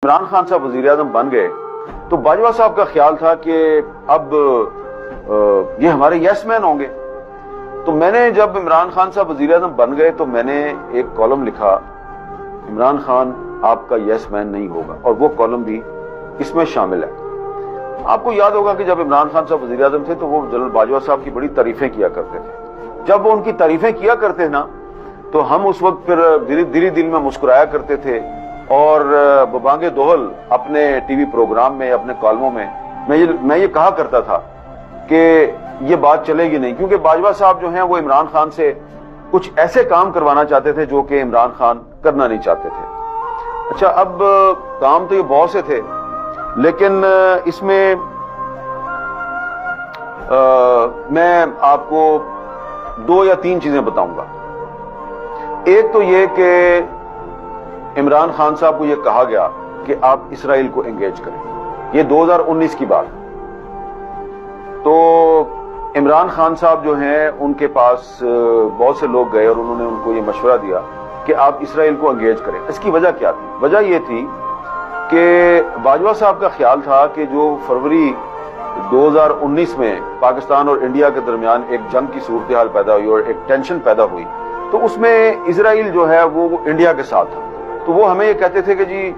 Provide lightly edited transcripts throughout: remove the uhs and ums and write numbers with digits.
عمران خان صاحب وزیر اعظم بن گئے تو باجوہ صاحب کا خیال تھا کہ اب یہ ہمارے یس مین ہوں گے. تو میں نے جب عمران خان صاحب وزیر اعظم بن گئے تو میں نے ایک کالم لکھا، عمران خان آپ کا یس مین نہیں ہوگا، اور وہ کالم بھی اس میں شامل ہے. آپ کو یاد ہوگا کہ جب عمران خان صاحب وزیر اعظم تھے تو وہ جنرل باجوہ صاحب کی بڑی تعریفیں کیا کرتے تھے. جب وہ ان کی تعریفیں کیا کرتے نا تو ہم اس وقت پھر دلی دل میں مسکرایا کرتے تھے، اور ببانگ دوہل اپنے ٹی وی پروگرام میں، اپنے کالموں میں میں یہ کہا کرتا تھا کہ یہ بات چلے گی نہیں، کیونکہ باجوہ صاحب جو ہیں وہ عمران خان سے کچھ ایسے کام کروانا چاہتے تھے جو کہ عمران خان کرنا نہیں چاہتے تھے. اچھا، اب کام تو یہ بہت سے تھے، لیکن اس میں میں آپ کو 2 یا 3 چیزیں بتاؤں گا. ایک تو یہ کہ عمران خان صاحب کو یہ کہا گیا کہ آپ اسرائیل کو انگیج کریں، یہ 2019 کی بات. تو عمران خان صاحب جو ہیں ان کے پاس بہت سے لوگ گئے اور انہوں نے ان کو یہ مشورہ دیا کہ آپ اسرائیل کو انگیج کریں. اس کی وجہ کیا تھی؟ وجہ یہ تھی کہ باجوہ صاحب کا خیال تھا کہ جو فروری 2019 میں پاکستان اور انڈیا کے درمیان ایک جنگ کی صورتحال پیدا ہوئی اور ایک ٹینشن پیدا ہوئی، تو اس میں اسرائیل جو ہے وہ انڈیا کے ساتھ تھا. تو وہ ہمیں یہ کہتے تھے کہ جی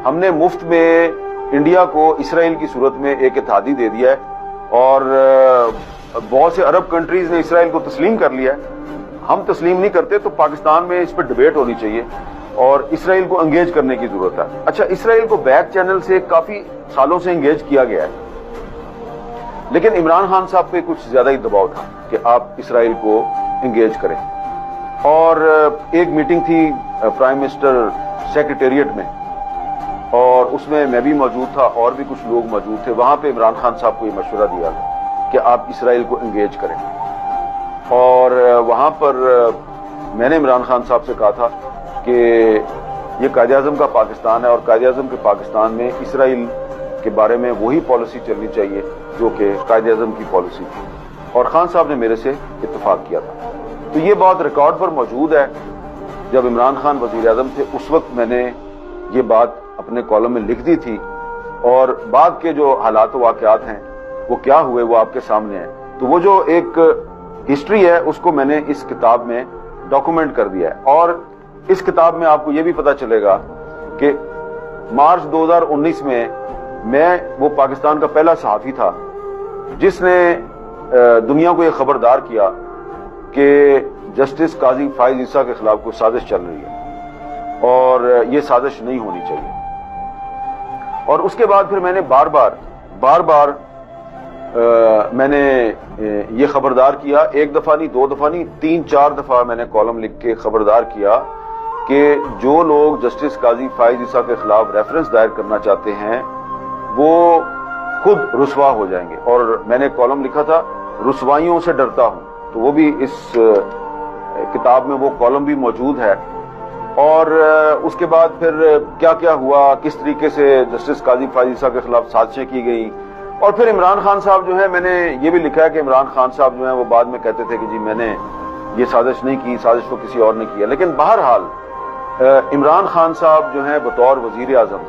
ہم نے مفت میں انڈیا کو اسرائیل کی صورت میں ایک اتحادی دے دیا ہے، اور بہت سے عرب کنٹریز نے اسرائیل کو تسلیم کر لیا ہے، ہم تسلیم نہیں کرتے، تو پاکستان میں اس پہ ڈیبیٹ ہونی چاہیے اور اسرائیل کو انگیج کرنے کی ضرورت ہے. اچھا، اسرائیل کو بیک چینل سے کافی سالوں سے انگیج کیا گیا ہے، لیکن عمران خان صاحب پہ کچھ زیادہ ہی دباؤ تھا کہ آپ اسرائیل کو انگیج کریں. اور ایک میٹنگ تھی پرائم منسٹر سیکریٹریٹ میں، اور اس میں بھی موجود تھا اور بھی کچھ لوگ موجود تھے. وہاں پہ عمران خان صاحب کو یہ مشورہ دیا کہ آپ اسرائیل کو انگیج کریں. اور وہاں پر میں نے عمران خان صاحب سے کہا تھا کہ یہ قائد اعظم کا پاکستان ہے، اور قائد اعظم کے پاکستان میں اسرائیل کے بارے میں وہی پالیسی چلنی چاہیے جو کہ قائد اعظم کی پالیسی تھی. اور خان صاحب نے میرے سے اتفاق کیا تھا. تو یہ بات ریکارڈ پر موجود ہے. جب عمران خان وزیر اعظم تھے اس وقت میں نے یہ بات اپنے کالم میں لکھ دی تھی، اور بعد کے جو حالات و واقعات ہیں وہ کیا ہوئے وہ آپ کے سامنے ہیں. تو وہ جو ایک ہسٹری ہے اس کو میں نے اس کتاب میں ڈاکومنٹ کر دیا ہے. اور اس کتاب میں آپ کو یہ بھی پتا چلے گا کہ مارچ 2019 میں وہ پاکستان کا پہلا صحافی تھا جس نے دنیا کو یہ خبردار کیا کہ جسٹس قاضی فائز عیسیٰ کے خلاف کوئی سازش چل رہی ہے اور یہ سازش نہیں ہونی چاہیے. اور اس کے بعد پھر میں نے بار بار میں نے یہ خبردار کیا، 1 دفعہ نہیں، 2 دفعہ نہیں، 3-4 دفعہ میں نے کالم لکھ کے خبردار کیا کہ جو لوگ جسٹس قاضی فائز عیسیٰ کے خلاف ریفرنس دائر کرنا چاہتے ہیں وہ خود رسوا ہو جائیں گے. اور میں نے کالم لکھا تھا رسوائیوں سے ڈرتا ہوں، تو وہ بھی اس کتاب میں وہ کالم بھی موجود ہے. اور اس کے بعد پھر کیا کیا ہوا، کس طریقے سے جسٹس قاضی فائز عیسیٰ کے خلاف سازشیں کی گئیں. اور پھر عمران خان صاحب جو ہے، میں نے یہ بھی لکھا ہے کہ عمران خان صاحب جو ہیں وہ بعد میں کہتے تھے کہ جی میں نے یہ سازش نہیں کی، سازش تو کسی اور نے کیا. لیکن بہرحال عمران خان صاحب جو ہیں بطور وزیر اعظم،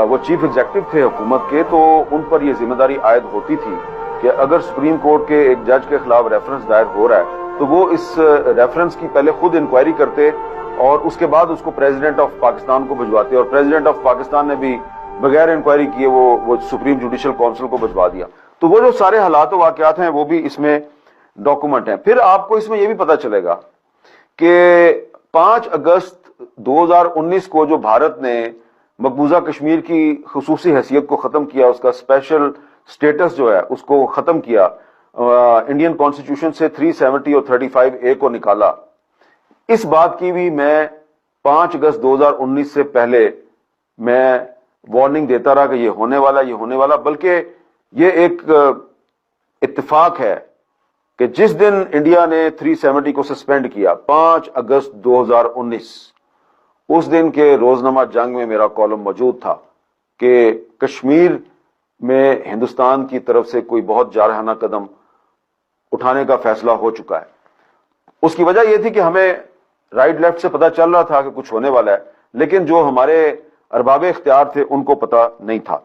وہ چیف ایگزیکٹو تھے حکومت کے، تو ان پر یہ ذمہ داری عائد ہوتی تھی کہ اگر سپریم کورٹ کے ایک جج کے خلاف ریفرنس دائر ہو رہا ہے تو وہ اس ریفرنس کی پہلے خود انکوائری کرتے اور اس کے بعد اس کو پریزیڈنٹ آف پاکستان کو بھجواتے. اور پریزیڈنٹ آف پاکستان نے بھی بغیر انکوائری کیے وہ سپریم جوڈیشل کونسل کو بھجوا دیا. تو وہ جو سارے حالات و واقعات ہیں وہ بھی اس میں ڈاکومنٹ ہیں. پھر آپ کو اس میں یہ بھی پتا چلے گا کہ 5 اگست 2019 کو جو بھارت نے مقبوضہ کشمیر کی خصوصی حیثیت کو ختم کیا، اس کا اسپیشل سٹیٹس جو ہے اس کو ختم کیا، انڈین کانسٹیٹیوشن سے 370 اور 35A کو نکالا. اس بات کی بھی میں 5 اگست 2019 سے پہلے میں وارننگ دیتا رہا کہ یہ ہونے والا، بلکہ یہ ایک اتفاق ہے کہ جس دن انڈیا نے 370 کو سسپینڈ کیا 5 اگست 2019، اس دن کے روزنامہ جنگ میں میرا کالم موجود تھا کہ کشمیر میں ہندوستان کی طرف سے کوئی بہت جارحانہ قدم اٹھانے کا فیصلہ ہو چکا ہے. اس کی وجہ یہ تھی کہ ہمیں رائٹ لیفٹ سے پتہ چل رہا تھا کہ کچھ ہونے والا ہے، لیکن جو ہمارے ارباب اختیار تھے ان کو پتہ نہیں تھا۔